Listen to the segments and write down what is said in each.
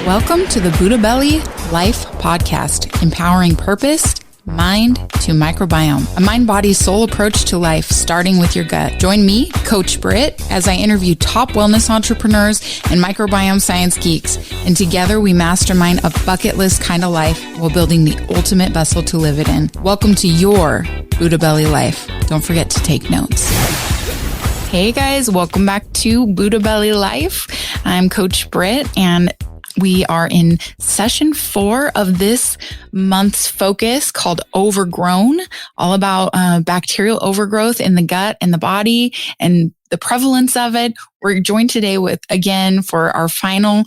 Welcome to the Buddha Belly Life Podcast, empowering purpose, mind to microbiome, a mind-body soul approach to life, starting with your gut. Join me, Coach Britt, as I interview top wellness entrepreneurs and microbiome science geeks. And together we mastermind a bucket list kind of life while building the ultimate vessel to live it in. Welcome to your Buddha Belly Life. Don't forget to take notes. Hey guys, welcome back to Buddha Belly Life. I'm Coach Britt, and we are in session 4 of this month's focus called Overgrown, all about bacterial overgrowth in the gut and the body and the prevalence of it. We're joined today with, again, for our final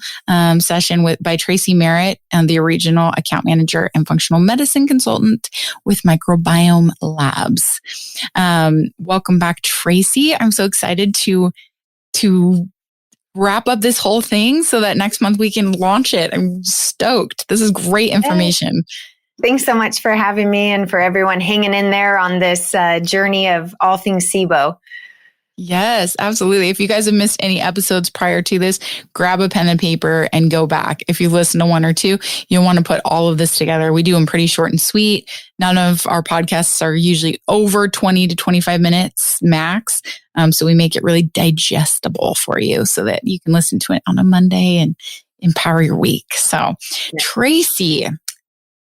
session by Tracey Merritt, the regional account manager and functional medicine consultant with Microbiome Labs. Welcome back, Tracey. I'm so excited to wrap up this whole thing so that next month we can launch it. I'm stoked. This is great information. Thanks so much for having me and for everyone hanging in there on this journey of all things SIBO. Yes, absolutely. If you guys have missed any episodes prior to this, grab a pen and paper and go back. If you listen to one or two, you'll want to put all of this together. We do them pretty short and sweet. None of our podcasts are usually over 20 to 25 minutes max. So we make it really digestible for you so that you can listen to it on a Monday and empower your week. So yeah.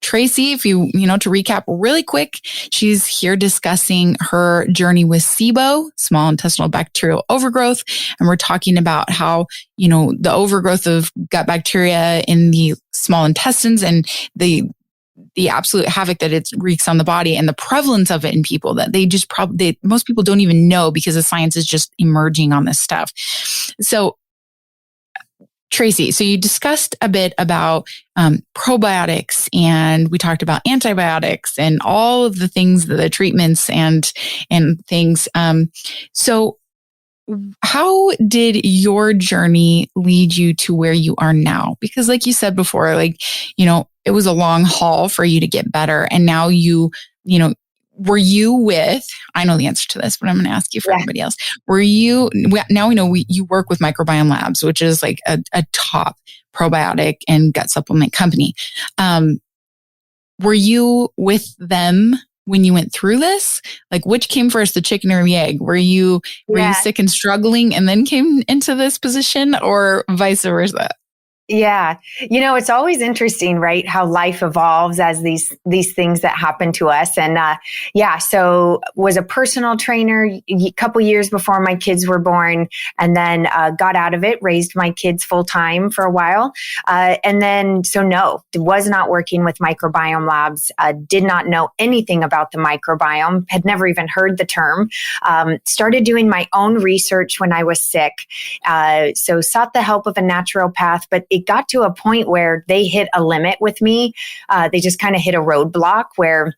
Tracey, if you to recap really quick, she's here discussing her journey with SIBO, small intestinal bacterial overgrowth. And we're talking about how, the overgrowth of gut bacteria in the small intestines and the absolute havoc that it wreaks on the body and the prevalence of it in people that most people don't even know because the science is just emerging on this stuff. So Tracey, so you discussed a bit about probiotics, and we talked about antibiotics and all of the things, the treatments and things. So how did your journey lead you to where you are now? Because like you said before, it was a long haul for you to get better. And now were you with, I know the answer to this, but I'm going to ask you for everybody else. Now we know you work with Microbiome Labs, which is like a top probiotic and gut supplement company. Were you with them when you went through this? Like, which came first, the chicken or the egg? Were you sick and struggling and then came into this position, or vice versa? Yeah. It's always interesting, right? How life evolves as these things that happen to us. And so was a personal trainer a couple years before my kids were born, and then got out of it, raised my kids full time for a while. And then, was not working with Microbiome Labs, did not know anything about the microbiome, had never even heard the term, started doing my own research when I was sick. So sought the help of a naturopath, but it got to a point where they hit a limit with me. They just kind of hit a roadblock where,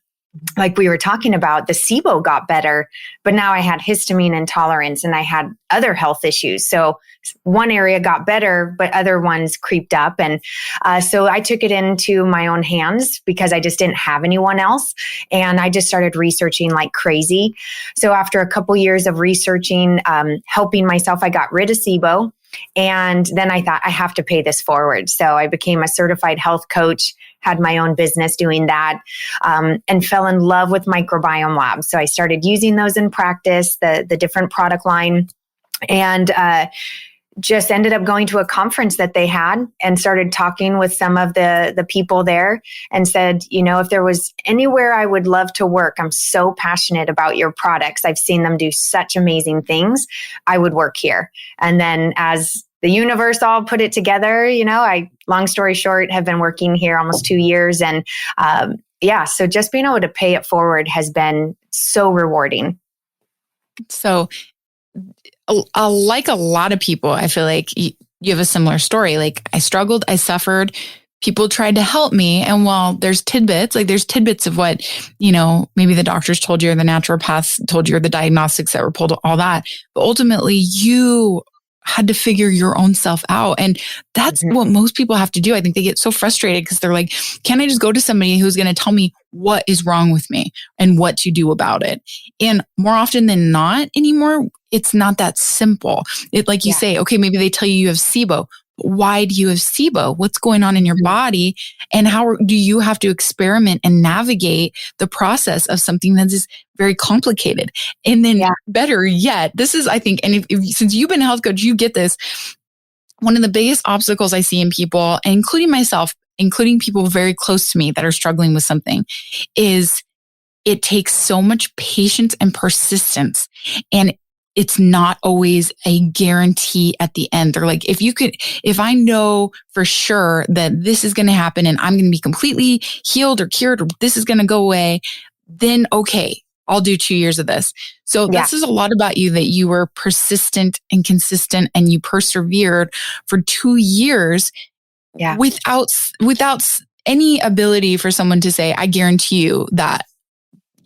like we were talking about, the SIBO got better, but now I had histamine intolerance and I had other health issues. So one area got better, but other ones creeped up. And so I took it into my own hands because I just didn't have anyone else. And I just started researching like crazy. So after a couple years of researching, helping myself, I got rid of SIBO. And then I thought, I have to pay this forward. So I became a certified health coach, had my own business doing that, and fell in love with Microbiome Labs. So I started using those in practice, the different product line, and just ended up going to a conference that they had and started talking with some of the people there and said, if there was anywhere I would love to work, I'm so passionate about your products. I've seen them do such amazing things. I would work here. And then as the universe all put it together, long story short, have been working here almost 2 years. And so just being able to pay it forward has been so rewarding. So like a lot of people, I feel like you have a similar story. Like, I struggled, I suffered, people tried to help me. And while there's tidbits of what, maybe the doctors told you or the naturopaths told you or the diagnostics that were pulled, all that. But ultimately you had to figure your own self out. And that's what most people have to do. I think they get so frustrated because they're like, can I just go to somebody who's going to tell me what is wrong with me and what to do about it? And more often than not anymore, it's not that simple. Like you say, okay, maybe they tell you have SIBO. why do you have SIBO? What's going on in your body? And how do you have to experiment and navigate the process of something that is very complicated? And then better yet, this is, I think, and since you've been a health coach, you get this. One of the biggest obstacles I see in people, including myself, including people very close to me that are struggling with something, is it takes so much patience and persistence. And it's not always a guarantee at the end. They're like, if I know for sure that this is going to happen and I'm going to be completely healed or cured, or this is going to go away, then okay, I'll do 2 years of this. So this is a lot about you, that you were persistent and consistent and you persevered for 2 years without any ability for someone to say, I guarantee you that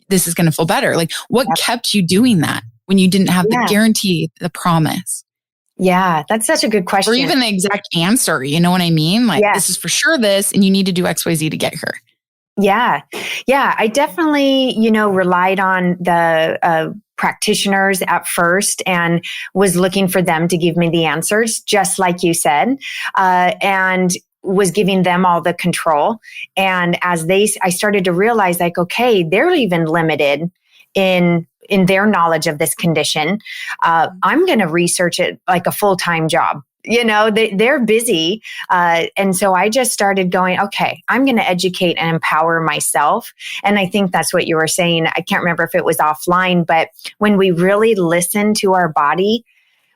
this is going to feel better. Like, what kept you doing that when you didn't have the guarantee, the promise? Yeah, that's such a good question. Or even the exact answer, you know what I mean? Like, this is for sure this, and you need to do X, Y, Z to get here. Yeah. I definitely, relied on the practitioners at first and was looking for them to give me the answers, just like you said, and was giving them all the control. And as I started to realize, like, okay, they're even limited in their knowledge of this condition. I'm going to research it like a full-time job. They're busy. And so I just started going, okay, I'm going to educate and empower myself. And I think that's what you were saying. I can't remember if it was offline, but when we really listen to our body,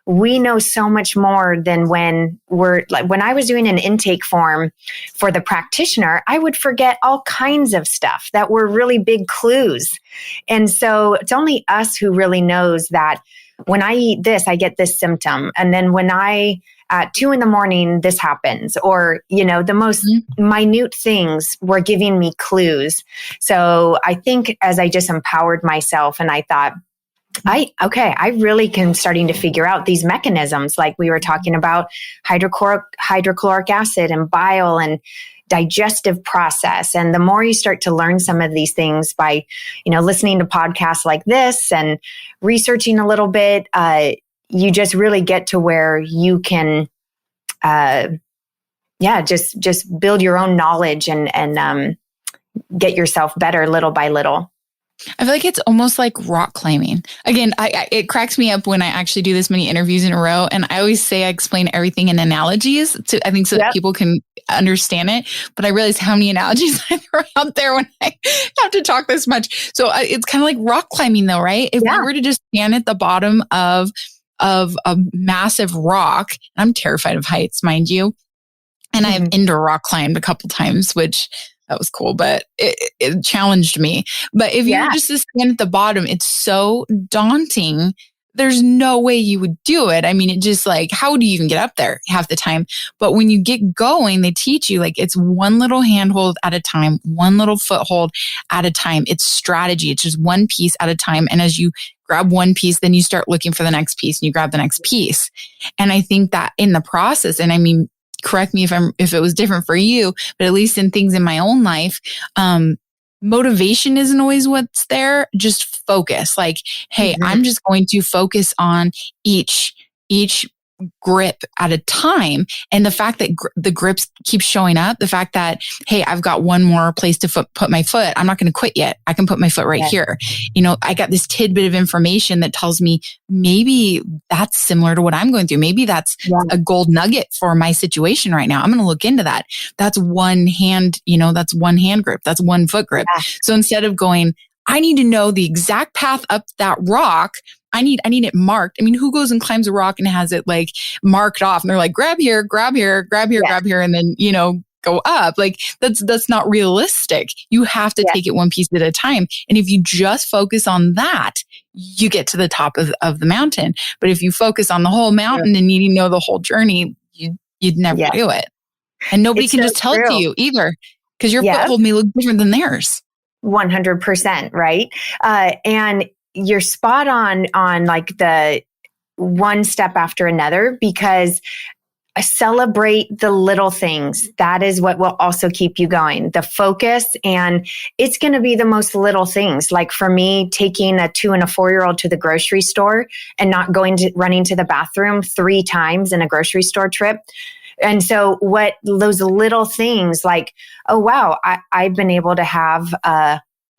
we know so much more than when I was doing an intake form for the practitioner, I would forget all kinds of stuff that were really big clues. And so it's only us who really knows that when I eat this, I get this symptom. And then when at 2 a.m, this happens, or, the most minute things were giving me clues. So I think as I just empowered myself and I thought, I really can starting to figure out these mechanisms, like we were talking about hydrochloric acid and bile and digestive process. And the more you start to learn some of these things by, listening to podcasts like this and researching a little bit, you just really get to where you can, just build your own knowledge and get yourself better little by little. I feel like it's almost like rock climbing. Again, it cracks me up when I actually do this many interviews in a row. And I always say I explain everything in analogies so that people can understand it. But I realize how many analogies I throw out there when I have to talk this much. So it's kind of like rock climbing though, right? If we were to just stand at the bottom of a massive rock, I'm terrified of heights, mind you. And I've indoor rock climbed a couple times, which that was cool, but it challenged me. But if you were just to stand at the bottom, it's so daunting. There's no way you would do it. I mean, it just like, how do you even get up there half the time? But when you get going, they teach you like it's one little handhold at a time, one little foothold at a time. It's strategy. It's just one piece at a time. And as you grab one piece, then you start looking for the next piece and you grab the next piece. And I think that in the process, and I mean, correct me if it was different for you, but at least in things in my own life, motivation isn't always what's there. Just focus. Like, hey, I'm just going to focus on each grip at a time. And the fact that the grips keep showing up, the fact that, hey, I've got one more place to put my foot. I'm not going to quit yet. I can put my foot right here. I got this tidbit of information that tells me maybe that's similar to what I'm going through. Maybe that's a gold nugget for my situation right now. I'm going to look into that. That's one hand, that's one hand grip. That's one foot grip. So instead of going, I need to know the exact path up that rock, I need it marked. I mean, who goes and climbs a rock and has it like marked off and they're like, grab here, grab here, grab here, grab here. And then, go up. Like that's not realistic. You have to take it one piece at a time. And if you just focus on that, you get to the top of the mountain. But if you focus on the whole mountain and needing to know the whole journey, you'd never do it. And nobody can just tell it to you either, because your foothold may look different than theirs. 100%. Right. And you're spot on like the one step after another, because celebrate the little things. That is what will also keep you going. The focus, and it's going to be the most little things. Like for me, taking a 2 and a 4-year-old to the grocery store and not running to the bathroom 3 times in a grocery store trip. And so what those little things like, oh, wow, I've been able to have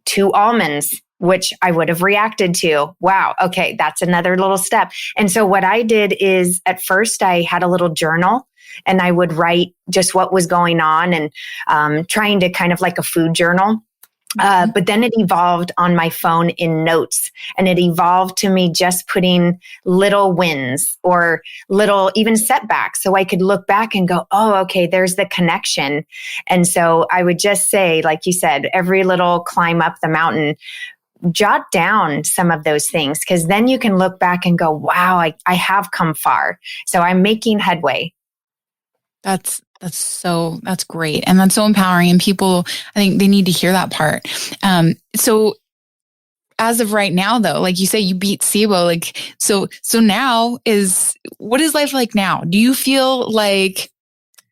2 almonds, which I would have reacted to. Wow. Okay. That's another little step. And so what I did is at first I had a little journal and I would write just what was going on and trying to kind of like a food journal. But then it evolved on my phone in notes, and it evolved to me just putting little wins or little even setbacks. So I could look back and go, oh, okay, there's the connection. And so I would just say, like you said, every little climb up the mountain, jot down some of those things, because then you can look back and go, wow, I have come far. So I'm making headway. That's great. And that's so empowering. And people, I think they need to hear that part. So as of right now, though, like you say, you beat SIBO, like, so now what is life like now? Do you feel like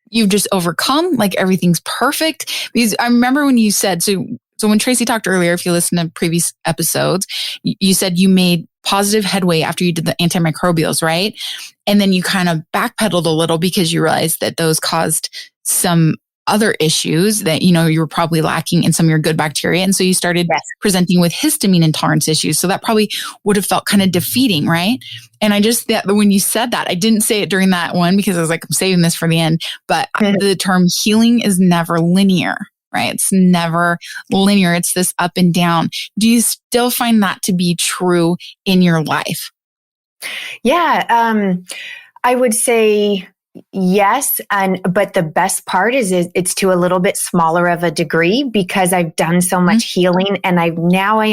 you've just overcome, like everything's perfect? Because I remember when you said, so when Tracey talked earlier, if you listen to previous episodes, you said you made positive headway after you did the antimicrobials, right? And then you kind of backpedaled a little because you realized that those caused some other issues that, you were probably lacking in some of your good bacteria. And so you started presenting with histamine intolerance issues. So that probably would have felt kind of defeating, right? And I just, that when you said that, I didn't say it during that one because I was like, I'm saving this for the end, but the term healing is never linear. Right? It's never linear. It's this up and down. Do you still find that to be true in your life? Yeah, I would say yes. But the best part is it's to a little bit smaller of a degree because I've done so much healing, and I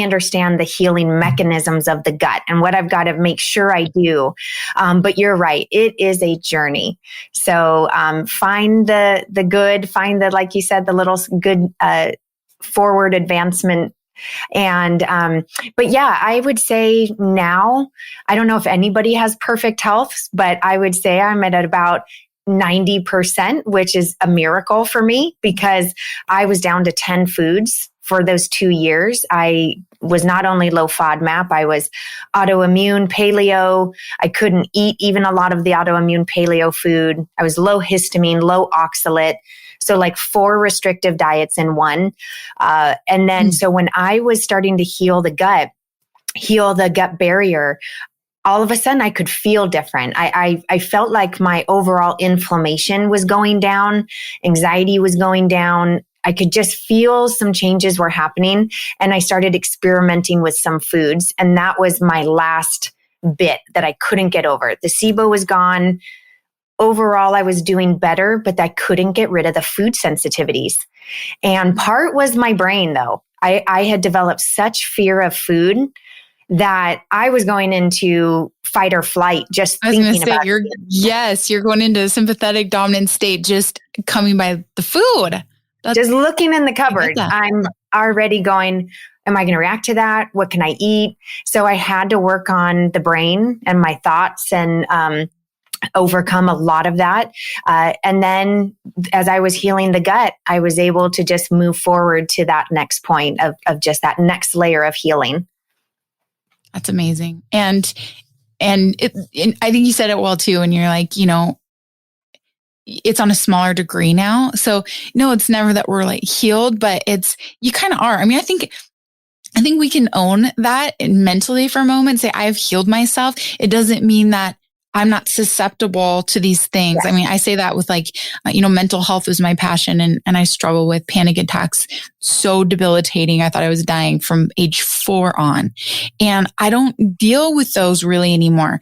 understand the healing mechanisms of the gut and what I've got to make sure I do. But you're right. It is a journey. So, find the good, find the, like you said, the little good, forward advancement. And, but yeah, I would say now, I don't know if anybody has perfect health, but I would say I'm at about 90%, which is a miracle for me because I was down to 10 foods for those 2 years. I was not only low FODMAP, I was autoimmune, paleo. I couldn't eat even a lot of the autoimmune paleo food. I was low histamine, low oxalate. So like 4 restrictive diets in one. And then, so when I was starting to heal the gut barrier, all of a sudden I could feel different. I felt like my overall inflammation was going down. Anxiety was going down. I could just feel some changes were happening. And I started experimenting with some foods. And that was my last bit that I couldn't get over. The SIBO was gone. Overall, I was doing better, but I couldn't get rid of the food sensitivities. And part was my brain, though. I had developed such fear of food that I was going into fight or flight just thinking about it. Yes, you're going into a sympathetic dominant state just coming by the food. Just looking in the cupboard, I'm already going, am I going to react to that? What can I eat? So I had to work on the brain and my thoughts and overcome a lot of that. And then as I was healing the gut, I was able to just move forward to that next point of just that next layer of healing. That's amazing. And I think you said it well too. And you're like, it's on a smaller degree now. So no, it's never that we're like healed, but you kind of are. I mean, I think we can own that mentally for a moment, say I've healed myself. It doesn't mean that I'm not susceptible to these things. Yes. I mean, I say that with like, mental health is my passion and I struggle with panic attacks. So debilitating. I thought I was dying from age 4 on, and I don't deal with those really anymore.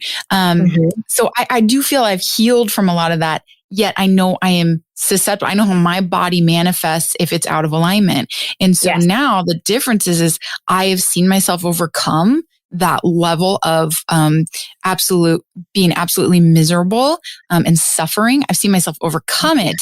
So I do feel I've healed from a lot of that. Yet I know I am susceptible. I know how my body manifests if it's out of alignment. And so now the difference is I have seen myself overcome that level of being absolutely miserable and suffering. I've seen myself overcome it.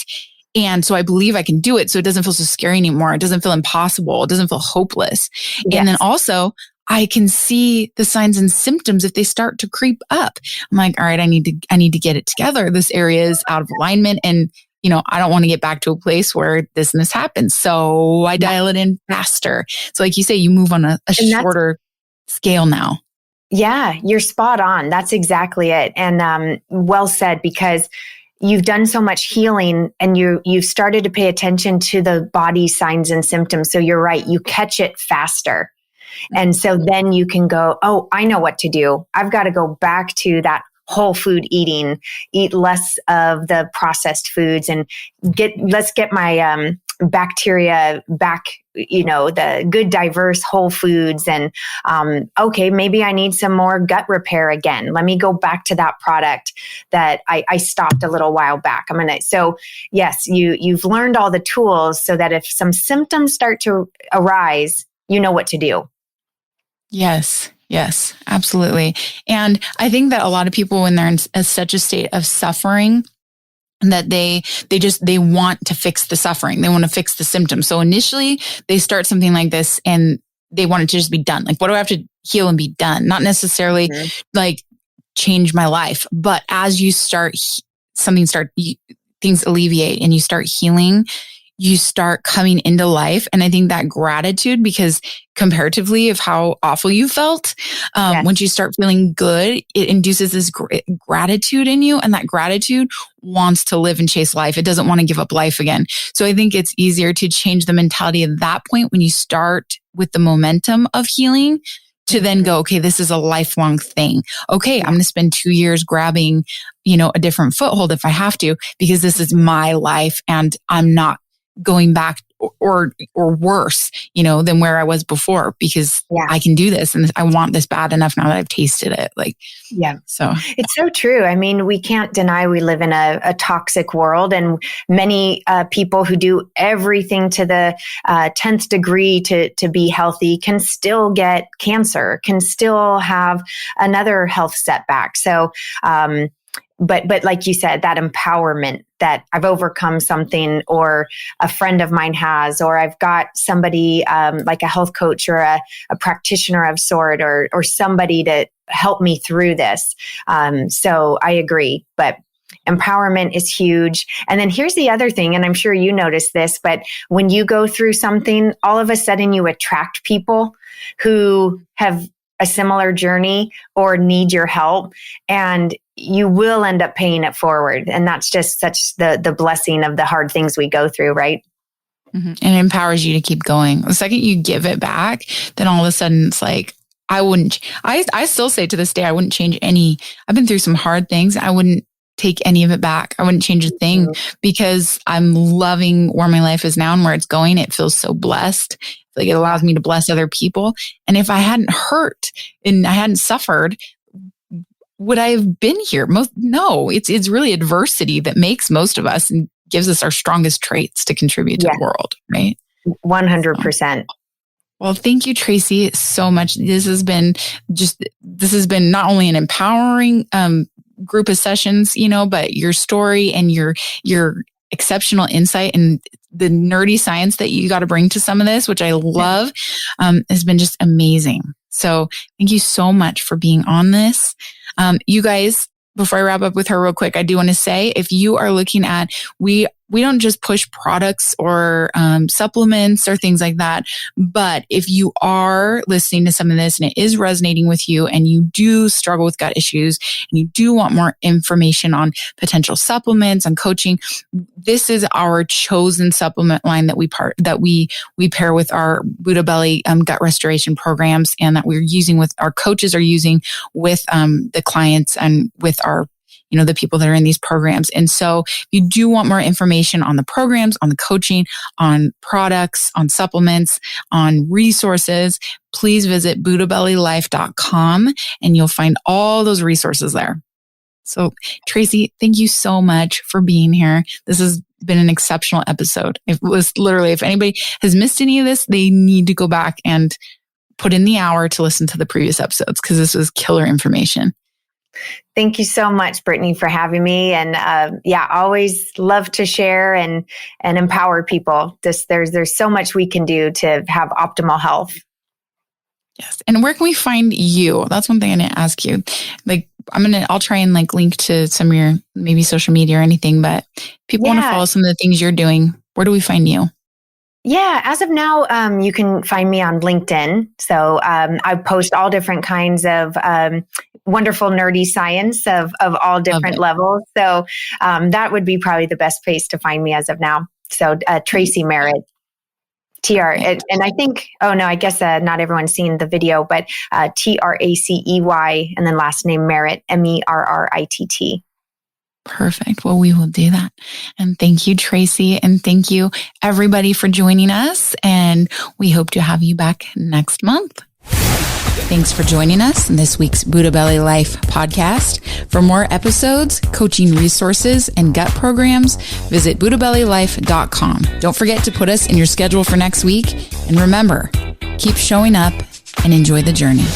And so I believe I can do it. So it doesn't feel so scary anymore. It doesn't feel impossible. It doesn't feel hopeless. Yes. And then also I can see the signs and symptoms if they start to creep up. I'm like, all right, I need to get it together. This area is out of alignment. And, I don't want to get back to a place where this happens. So I dial it in faster. So like you say, you move on a shorter scale now. Yeah, you're spot on. That's exactly it. And well said, because you've done so much healing and you've started to pay attention to the body signs and symptoms. So you're right. You catch it faster. And so then you can go, oh, I know what to do. I've got to go back to that whole food eating, eat less of the processed foods, and let's get my bacteria back, the good, diverse whole foods. And okay, maybe I need some more gut repair again. Let me go back to that product that I stopped a little while back. So yes, you've learned all the tools so that if some symptoms start to arise, you know what to do. Yes, absolutely. And I think that a lot of people, when they're in such a state of suffering, that they want to fix the suffering. They want to fix the symptoms. So initially they start something like this and they want it to just be done. Like, what do I have to heal and be done? Not necessarily like change my life, but as you start, things alleviate and you start healing, you start coming into life. And I think that gratitude, because comparatively of how awful you felt, once you start feeling good, it induces this gratitude in you. And that gratitude wants to live and chase life. It doesn't want to give up life again. So I think it's easier to change the mentality at that point when you start with the momentum of healing, to then go, okay, this is a lifelong thing. Okay, I'm going to spend 2 years grabbing, a different foothold if I have to, because this is my life and I'm not going back or worse, than where I was before, because I can do this and I want this bad enough now that I've tasted it. So it's so true. I mean, we can't deny we live in a toxic world, and many people who do everything to the 10th degree to be healthy can still get cancer, can still have another health setback. So, But like you said, that empowerment that I've overcome something, or a friend of mine has, or I've got somebody like a health coach or a practitioner of sort, or somebody to help me through this. So I agree, but empowerment is huge. And then here's the other thing, and I'm sure you notice this, but when you go through something, all of a sudden you attract people who have a similar journey or need your help, and you will end up paying it forward. And that's just such the blessing of the hard things we go through, right? Mm-hmm. And it empowers you to keep going. The second you give it back, then all of a sudden it's like, I still say to this day, I wouldn't change I've been through some hard things. I wouldn't take any of it back. I wouldn't change a thing, because I'm loving where my life is now and where it's going. It feels so blessed. Like, it allows me to bless other people. And if I hadn't hurt and I hadn't suffered, would I have been here? No, it's really adversity that makes most of us and gives us our strongest traits to contribute to the world, right? 100%. Well, thank you, Tracey, so much. This has been not only an empowering group of sessions, but your story and your exceptional insight and the nerdy science that you got to bring to some of this, which I love, has been just amazing. So thank you so much for being on this. You guys, before I wrap up with her real quick, I do want to say, if you are looking at, we don't just push products or supplements or things like that. But if you are listening to some of this and it is resonating with you, and you do struggle with gut issues, and you do want more information on potential supplements and coaching, this is our chosen supplement line that we pair with our Buddha Belly gut restoration programs, and that we're using with our coaches are using with the clients and with our the people that are in these programs. And so if you do want more information on the programs, on the coaching, on products, on supplements, on resources, please visit buddhabellylife.com and you'll find all those resources there. So Tracey, thank you so much for being here. This has been an exceptional episode. If anybody has missed any of this, they need to go back and put in the hour to listen to the previous episodes, because this was killer information. Thank you so much, Brittany, for having me. And always love to share and empower people. There's so much we can do to have optimal health. Yes. And where can we find you? That's one thing I didn't ask you. I'll try and link to some of your maybe social media or anything, but people want to follow some of the things you're doing. Where do we find you? Yeah, as of now, you can find me on LinkedIn. So I post all different kinds of wonderful nerdy science of all different levels. So that would be probably the best place to find me as of now. So Tracey Merritt. TR, and I think, I guess not everyone's seen the video, but TRACEY and then last name Merritt, MERRITT. Perfect. Well, we will do that. And thank you, Tracey. And thank you, everybody, for joining us. And we hope to have you back next month. Thanks for joining us in this week's Buddha Belly Life podcast. For more episodes, coaching resources, and gut programs, visit buddhabellylife.com. Don't forget to put us in your schedule for next week. And remember, keep showing up and enjoy the journey.